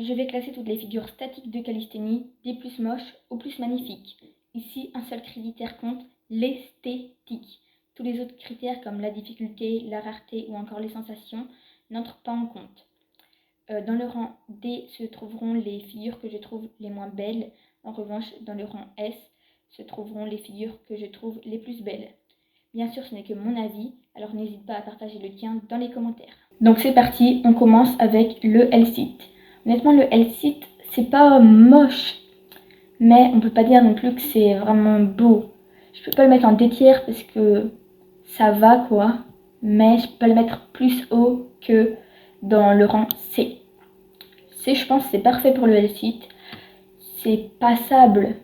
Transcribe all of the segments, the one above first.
Je vais classer toutes les figures statiques de calisthénie, des plus moches aux plus magnifiques. Ici, un seul critère compte, l'esthétique. Tous les autres critères comme la difficulté, la rareté ou encore les sensations n'entrent pas en compte. Dans le rang D se trouveront les figures que je trouve les moins belles. En revanche, dans le rang S se trouveront les figures que je trouve les plus belles. Bien sûr, ce n'est que mon avis, alors n'hésite pas à partager le tien dans les commentaires. Donc c'est parti, on commence avec le L-Sit. Honnêtement, le L-Sit, c'est pas moche, mais on peut pas dire non plus que c'est vraiment beau. Je peux pas le mettre en D tiers parce que ça va quoi, mais je peux pas le mettre plus haut que dans le rang C. C, je pense, c'est parfait pour le L-Sit. C'est passable,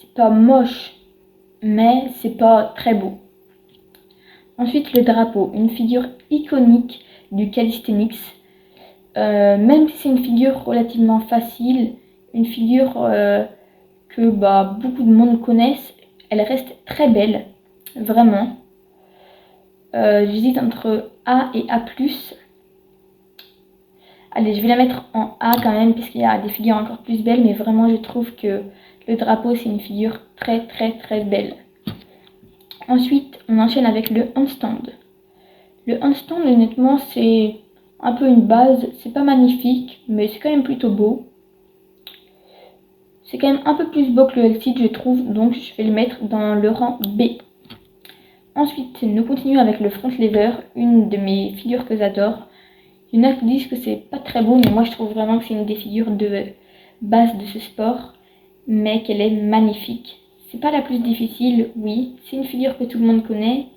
c'est pas moche, mais c'est pas très beau. Ensuite, le drapeau, une figure iconique du calisthenics. Même si c'est une figure relativement facile, une figure que beaucoup de monde connaissent, elle reste très belle, vraiment. J'hésite entre A et A+. Allez, je vais la mettre en A quand même, parce qu'il y a des figures encore plus belles, mais vraiment je trouve que le drapeau c'est une figure très très très belle. Ensuite, on enchaîne avec le handstand. Le handstand, honnêtement, c'est un peu une base, c'est pas magnifique, mais c'est quand même plutôt beau. C'est quand même un peu plus beau que le L-Sit, je trouve, donc je vais le mettre dans le rang B. Ensuite, nous continuons avec le front lever, une de mes figures que j'adore. Il y en a qui disent que c'est pas très beau, mais moi je trouve vraiment que c'est une des figures de base de ce sport, mais qu'elle est magnifique. C'est pas la plus difficile, oui, c'est une figure que tout le monde connaît,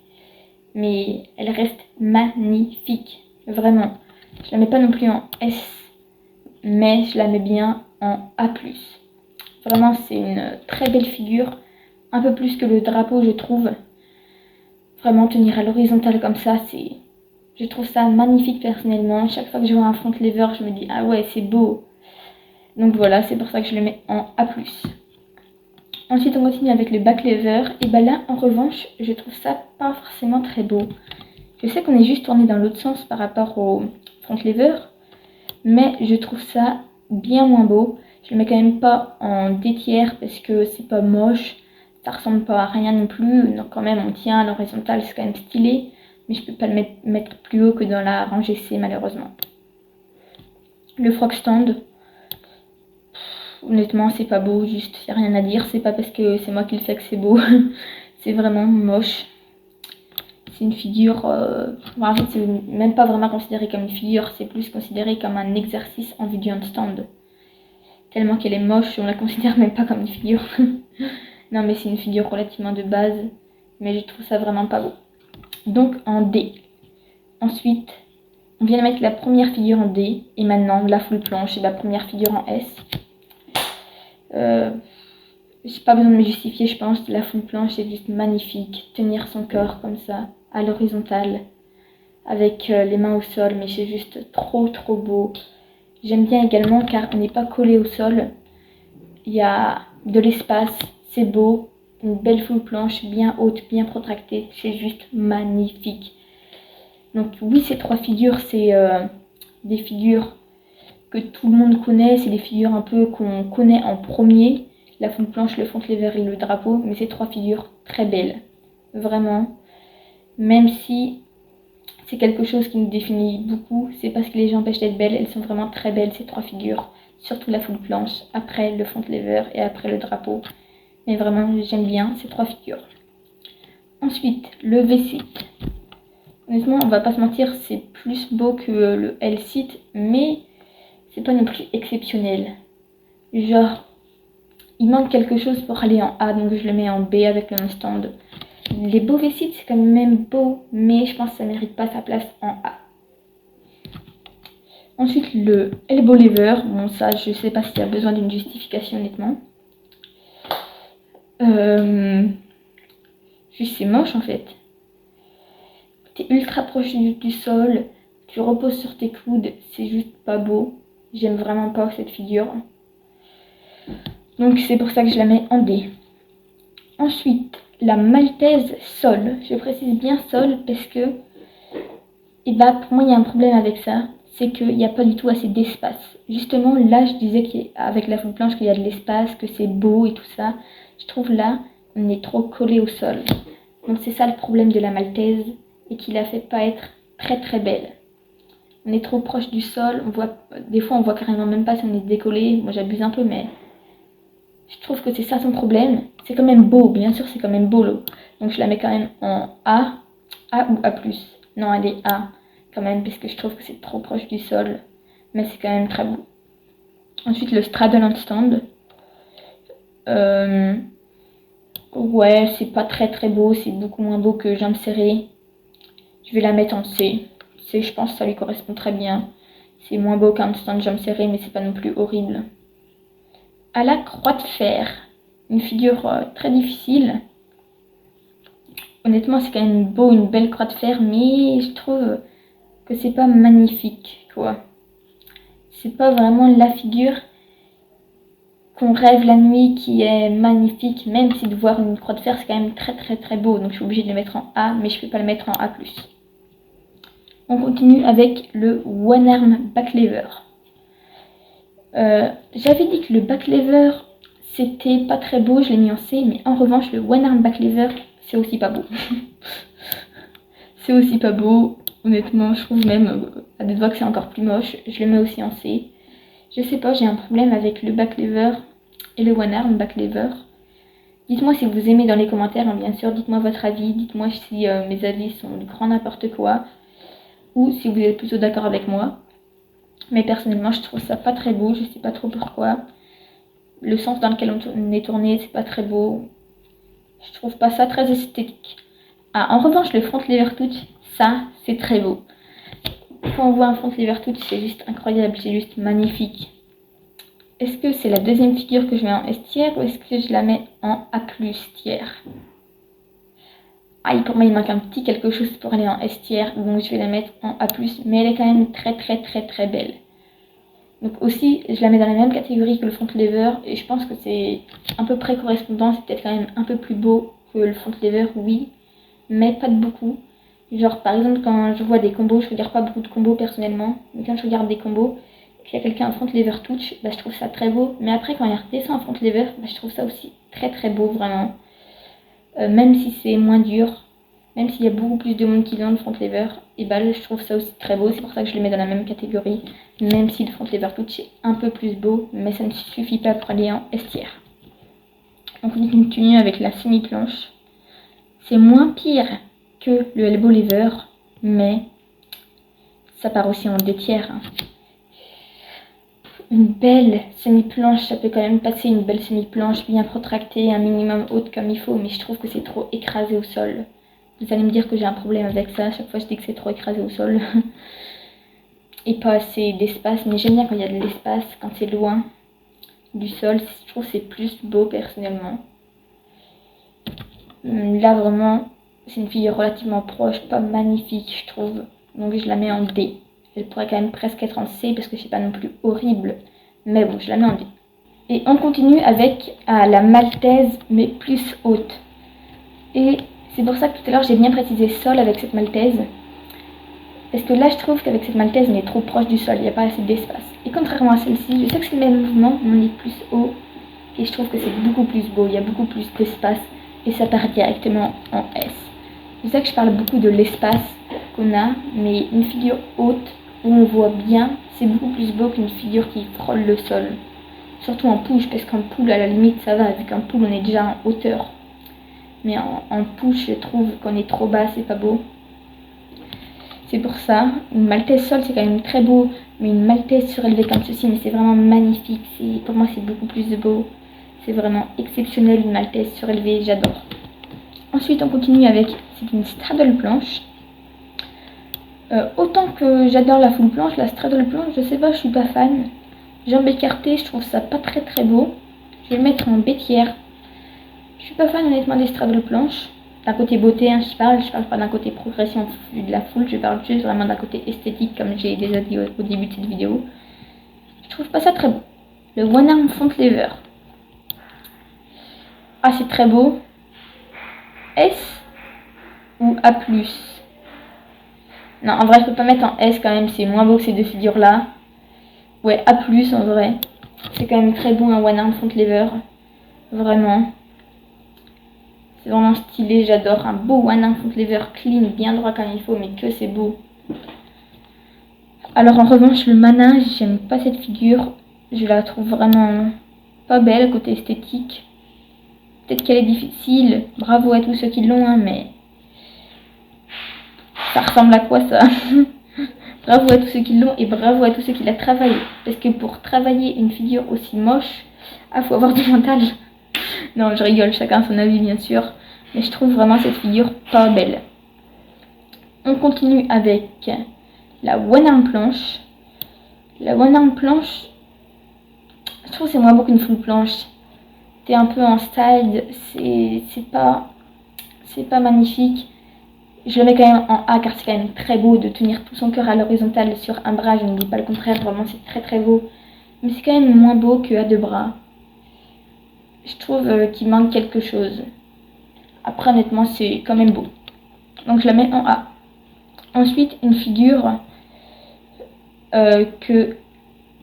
mais elle reste magnifique, vraiment. Je la mets pas non plus en S, mais je la mets bien en A+. Vraiment, c'est une très belle figure, un peu plus que le drapeau, je trouve. Vraiment, tenir à l'horizontale comme ça, je trouve ça magnifique personnellement. Chaque fois que je vois un front lever, je me dis, ah ouais, c'est beau. Donc voilà, c'est pour ça que je le mets en A+. Ensuite, on continue avec le back lever. Et là, en revanche, je trouve ça pas forcément très beau. Je sais qu'on est juste tourné dans l'autre sens par rapport au front lever, mais je trouve ça bien moins beau. Je le mets quand même pas en D tiers parce que c'est pas moche, ça ressemble pas à rien non plus. Donc quand même on tient à l'horizontale, c'est quand même stylé, mais je peux pas le mettre plus haut que dans la rangée C malheureusement. Le frog stand, honnêtement c'est pas beau, juste y a rien à dire. C'est pas parce que c'est moi qui le fais que c'est beau, c'est vraiment moche. C'est une figure, en fait c'est même pas vraiment considéré comme une figure, c'est plus considéré comme un exercice en vue du handstand. Tellement qu'elle est moche, on la considère même pas comme une figure. Non mais c'est une figure relativement de base, mais je trouve ça vraiment pas beau. Donc en D. Ensuite, on vient de mettre la première figure en D, et maintenant la full planche et la première figure en S. J'ai pas besoin de me justifier, je pense. La full planche est juste magnifique. Tenir son corps comme ça, à l'horizontale, avec les mains au sol, mais c'est juste trop trop beau. J'aime bien également car on n'est pas collé au sol. Il y a de l'espace, c'est beau. Une belle full planche bien haute, bien protractée. C'est juste magnifique. Donc oui, ces trois figures, c'est des figures que tout le monde connaît. C'est des figures un peu qu'on connaît en premier. La full planche, le front lever et le drapeau. Mais ces trois figures très belles. Vraiment. Même si c'est quelque chose qui nous définit beaucoup, c'est parce que les gens empêchent d'être belles. Elles sont vraiment très belles, ces trois figures. Surtout la full planche, après le front lever et après le drapeau. Mais vraiment, j'aime bien ces trois figures. Ensuite, le V-sit. Honnêtement, on va pas se mentir, c'est plus beau que le L-sit, mais c'est pas non plus exceptionnel. Genre, il manque quelque chose pour aller en A, donc je le mets en B avec le handstand. Les beaux V-sit, c'est quand même beau, mais je pense que ça mérite pas sa place en A. Ensuite, le elbow lever. Bon, ça, je sais pas s'il y a besoin d'une justification, honnêtement. Juste, c'est moche, en fait. T'es ultra proche du sol, tu reposes sur tes coudes, c'est juste pas beau. J'aime vraiment pas cette figure. Donc c'est pour ça que je la mets en D. Ensuite, la maltaise sol. Je précise bien sol parce que, pour moi, il y a un problème avec ça. c'est qu'il n'y a pas du tout assez d'espace. Justement, là, je disais qu'avec la full planche, qu'il y a de l'espace, que c'est beau et tout ça. Je trouve là, on est trop collé au sol. Donc c'est ça le problème de la maltaise et qui la fait pas être très très belle. On est trop proche du sol, des fois on voit carrément même pas si on est décollé. Moi j'abuse un peu, mais je trouve que c'est ça son problème. C'est quand même beau, bien sûr c'est quand même beau l'eau. Donc je la mets quand même en A ou A+. Non, elle est A quand même, parce que je trouve que c'est trop proche du sol. Mais c'est quand même très beau. Ensuite le straddle handstand. Ouais, c'est pas très très beau, c'est beaucoup moins beau que jambes serrées. Je vais la mettre en C. C, je pense que ça lui correspond très bien. C'est moins beau qu'un stand jambes serrées, mais c'est pas non plus horrible. À la croix de fer, une figure très difficile. Honnêtement, c'est quand même beau, une belle croix de fer, mais je trouve que c'est pas magnifique, quoi. C'est pas vraiment la figure qu'on rêve la nuit qui est magnifique, même si de voir une croix de fer, c'est quand même très très très beau. Donc je suis obligée de le mettre en A, mais je peux pas le mettre en A+. On continue avec le one arm back lever. J'avais dit que le back lever c'était pas très beau, je l'ai mis en C, mais en revanche le one arm back lever c'est aussi pas beau. C'est aussi pas beau, honnêtement je trouve même à des doigts que c'est encore plus moche, je le mets aussi en C. Je sais pas, j'ai un problème avec le back lever et le one arm back lever. Dites-moi si vous aimez dans les commentaires, hein, bien sûr, dites-moi votre avis, dites-moi si mes avis sont du grand n'importe quoi, ou si vous êtes plutôt d'accord avec moi. Mais personnellement, je trouve ça pas très beau, je sais pas trop pourquoi. Le sens dans lequel on est tourné, c'est pas très beau. Je trouve pas ça très esthétique. Ah, en revanche, le front lever touch, ça, c'est très beau. Quand on voit un front lever touch, c'est juste incroyable, c'est juste magnifique. Est-ce que c'est la deuxième figure que je mets en S tiers ou est-ce que je la mets en A+ tiers? Ah, pour moi, il manque un petit quelque chose pour aller en S tiers, donc je vais la mettre en A+, mais elle est quand même très très très très belle. Donc aussi, je la mets dans la même catégorie que le front lever et je pense que c'est à peu près correspondant, c'est peut-être quand même un peu plus beau que le front lever, oui, mais pas de beaucoup. Genre par exemple quand je vois des combos, je regarde pas beaucoup de combos personnellement, mais quand je regarde des combos, qu'il y a quelqu'un en front lever touch, bah, je trouve ça très beau, mais après quand il redescend en front lever, bah, je trouve ça aussi très très beau vraiment. Même si c'est moins dur, même s'il y a beaucoup plus de monde qui vient le front lever, et bah je trouve ça aussi très beau, c'est pour ça que je le mets dans la même catégorie, même si le front lever touch est un peu plus beau, mais ça ne suffit pas pour aller en S tiers. On continue avec la semi-planche. C'est moins pire que le elbow lever, mais ça part aussi en 2 tiers. Hein. Une belle semi-planche, ça peut quand même passer, une belle semi-planche bien protractée, un minimum haute comme il faut, mais je trouve que c'est trop écrasé au sol. Vous allez me dire que j'ai un problème avec ça, à chaque fois je dis que c'est trop écrasé au sol. Et pas assez d'espace, mais j'aime bien quand il y a de l'espace, quand c'est loin du sol, je trouve que c'est plus beau personnellement. Là vraiment, c'est une figure relativement proche, pas magnifique je trouve, donc je la mets en D. Elle pourrait quand même presque être en C parce que c'est pas non plus horrible, mais bon, je la mets en D. Et on continue avec la maltaise, mais plus haute. Et c'est pour ça que tout à l'heure j'ai bien précisé sol avec cette maltaise. Parce que là je trouve qu'avec cette maltaise on est trop proche du sol, il n'y a pas assez d'espace. Et contrairement à celle-ci, je sais que c'est le même mouvement, mais on est plus haut. Et je trouve que c'est beaucoup plus beau, il y a beaucoup plus d'espace. Et ça part directement en S. C'est ça que je parle beaucoup de l'espace qu'on a, mais une figure haute où on voit bien, c'est beaucoup plus beau qu'une figure qui frôle le sol. Surtout en push, parce qu'en pull à la limite ça va, vu qu'en pull on est déjà en hauteur. Mais en push je trouve qu'on est trop bas, c'est pas beau. C'est pour ça, une maltaise sol c'est quand même très beau, mais une maltaise surélevée comme ceci, mais c'est vraiment magnifique, pour moi c'est beaucoup plus beau. C'est vraiment exceptionnel, une maltaise surélevée, j'adore. Ensuite on continue avec, c'est une straddle planche. Autant que j'adore la full planche, la straddle planche, je sais pas, je suis pas fan. Jambes écartées, je trouve ça pas très très beau. Je vais le mettre en B tiers. Je suis pas fan honnêtement des straddle planches. D'un côté beauté, hein, je parle pas d'un côté progression de la foule, je parle juste vraiment d'un côté esthétique comme j'ai déjà dit au début de cette vidéo. Je trouve pas ça très beau. Le one arm front lever. Ah, c'est très beau. S ou A+. Non, en vrai, je peux pas mettre en S quand même, c'est moins beau que ces deux figures-là. Ouais, A+, en vrai. C'est quand même très beau un One Arm Front Lever. Vraiment. C'est vraiment stylé, j'adore. Un beau One Arm Front Lever clean, bien droit comme il faut, mais que c'est beau. Alors en revanche, le Mana, j'aime pas cette figure. Je la trouve vraiment pas belle côté esthétique. Peut-être qu'elle est difficile. Bravo à tous ceux qui l'ont, hein, mais... Ça ressemble à quoi ça? Bravo à tous ceux qui l'ont et bravo à tous ceux qui l'ont travaillé. Parce que pour travailler une figure aussi moche, faut avoir du mental. Non, je rigole, chacun son avis bien sûr. Mais je trouve vraiment cette figure pas belle. On continue avec la One Arm planche. La One Arm planche, je trouve que c'est moins beau qu'une full planche. T'es un peu en style, c'est pas magnifique. Je le mets quand même en A car c'est quand même très beau de tenir tout son cœur à l'horizontale sur un bras. Je ne dis pas le contraire, vraiment c'est très très beau. Mais c'est quand même moins beau que à deux bras. Je trouve qu'il manque quelque chose. Après honnêtement c'est quand même beau. Donc je la mets en A. Ensuite une figure que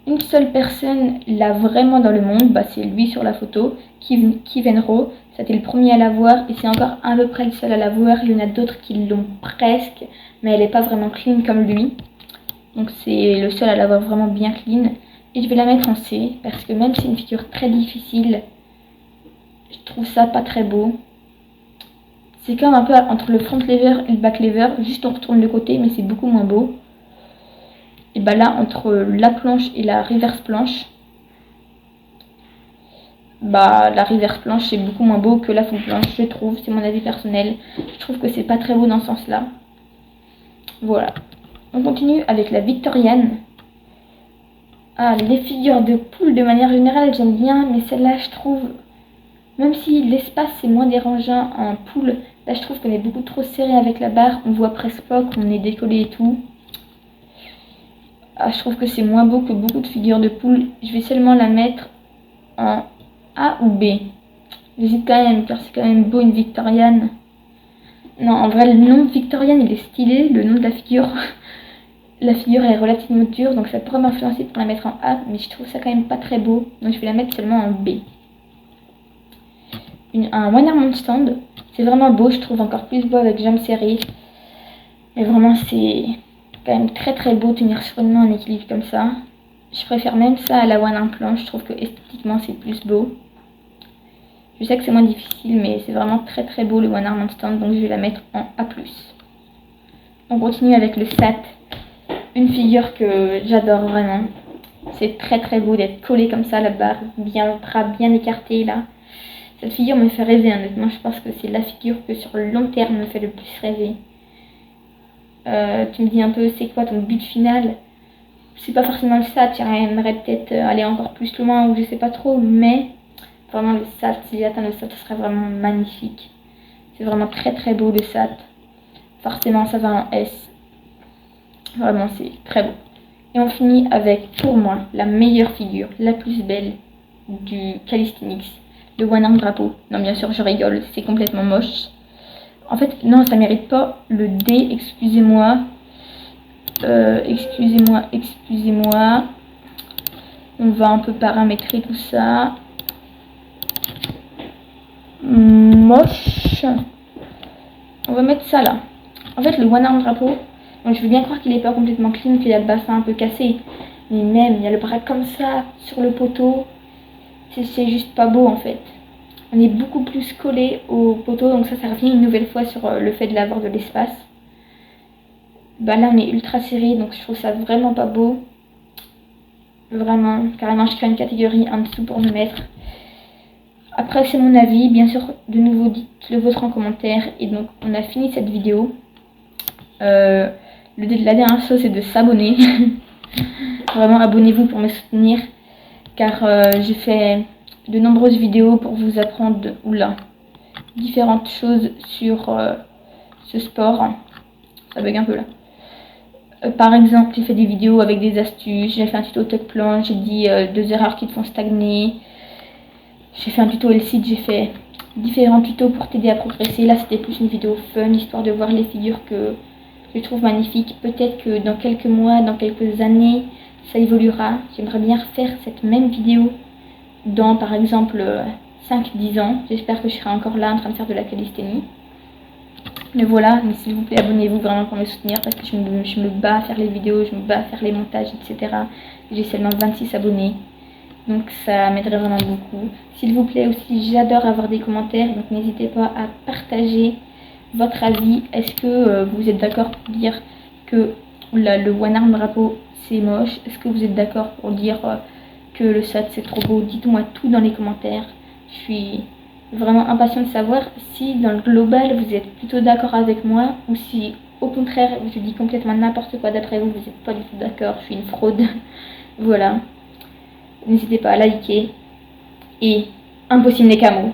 une seule personne l'a vraiment dans le monde, bah, c'est lui sur la photo, Kivenro. C'était le premier à l'avoir et c'est encore à peu près le seul à l'avoir. Il y en a d'autres qui l'ont presque, mais elle n'est pas vraiment clean comme lui. Donc c'est le seul à l'avoir vraiment bien clean. Et je vais la mettre en C parce que même si c'est une figure très difficile, je trouve ça pas très beau. C'est comme un peu entre le front lever et le back lever, juste on retourne le côté mais c'est beaucoup moins beau. Et bah là entre la planche et la reverse planche, bah la reverse planche c'est beaucoup moins beau que la full planche, je trouve, c'est mon avis personnel. Je trouve que c'est pas très beau dans ce sens là. Voilà. On continue avec la Victoriane. Ah, les figures de poule de manière générale j'aime bien, mais celle-là je trouve, même si l'espace est moins dérangeant en poule, là je trouve qu'on est beaucoup trop serré avec la barre, on voit presque pas qu'on est décollé et tout. Ah, je trouve que c'est moins beau que beaucoup de figures de poule. Je vais seulement la mettre en A ou B. J'hésite quand même, car c'est quand même beau une Victoriane. Non, en vrai, le nom de Victoriane, il est stylé, le nom de la figure. La figure est relativement dure, donc ça pourrait m'influencer pour la mettre en A, mais je trouve ça quand même pas très beau, donc je vais la mettre seulement en B. Un One Arm Stand, c'est vraiment beau, je trouve encore plus beau avec jambes serrées. Mais vraiment, c'est quand même très très beau tenir sur une main en équilibre comme ça. Je préfère même ça à la One Arm planche, je trouve que esthétiquement c'est plus beau. Je sais que c'est moins difficile, mais c'est vraiment très très beau le One Arm Stand, donc je vais la mettre en A+. On continue avec le SAT, une figure que j'adore vraiment. C'est très très beau d'être collé comme ça, la barre bien, bras bien écarté là. Cette figure me fait rêver, honnêtement, je pense que c'est la figure que sur le long terme me fait le plus rêver. Tu me dis un peu c'est quoi ton but final? C'est pas forcément le SAT, j'aimerais peut-être aller encore plus loin ou je sais pas trop, mais vraiment le SAT, si j'atteins le SAT, ce serait vraiment magnifique. C'est vraiment très très beau le SAT. Forcément ça va en S. Vraiment c'est très beau. Et on finit avec, pour moi, la meilleure figure, la plus belle du calisthenics, le One Arm drapeau. Non bien sûr je rigole, c'est complètement moche. En fait non, ça mérite pas le D, excusez-moi. Excusez-moi. On va un peu paramétrer tout ça. Moche. On va mettre ça là. En fait, le One Arm drapeau, donc je veux bien croire qu'il est pas complètement clean, qu'il a le bassin un peu cassé. Mais même, il y a le bras comme ça, sur le poteau. C'est juste pas beau en fait. On est beaucoup plus collé au poteau, donc ça revient une nouvelle fois sur le fait de l'avoir de l'espace. Bah là on est ultra serré, donc je trouve ça vraiment pas beau. Vraiment, carrément je crée une catégorie en dessous pour me mettre. Après c'est mon avis, bien sûr de nouveau dites le vôtre en commentaire. Et donc on a fini cette vidéo. La dernière chose c'est de s'abonner. Vraiment abonnez-vous pour me soutenir. Car j'ai fait de nombreuses vidéos pour vous apprendre différentes choses sur ce sport. Ça bug un peu là. Par exemple, j'ai fait des vidéos avec des astuces, j'ai fait un tuto tuck planche, j'ai dit 2 erreurs qui te font stagner. J'ai fait un tuto L-sit, j'ai fait différents tutos pour t'aider à progresser. Là, c'était plus une vidéo fun, histoire de voir les figures que je le trouve magnifique. Peut-être que dans quelques mois, dans quelques années, ça évoluera. J'aimerais bien refaire cette même vidéo dans par exemple 5-10 ans. J'espère que je serai encore là en train de faire de la calisthénie. Mais voilà, mais s'il vous plaît, abonnez-vous vraiment pour me soutenir parce que je me bats à faire les vidéos, je me bats à faire les montages, etc. J'ai seulement 26 abonnés. Donc ça m'aiderait vraiment beaucoup. S'il vous plaît aussi, j'adore avoir des commentaires. Donc n'hésitez pas à partager votre avis. Est-ce que vous êtes d'accord pour dire que le One Arm Drapeau c'est moche? Est-ce que vous êtes d'accord pour dire que le SAT c'est trop beau? Dites-moi tout dans les commentaires. Je suis vraiment impatiente de savoir si dans le global vous êtes plutôt d'accord avec moi ou si au contraire je dis complètement n'importe quoi d'après vous, vous n'êtes pas du tout d'accord, je suis une fraude. Voilà. N'hésitez pas à liker et impossible les camos.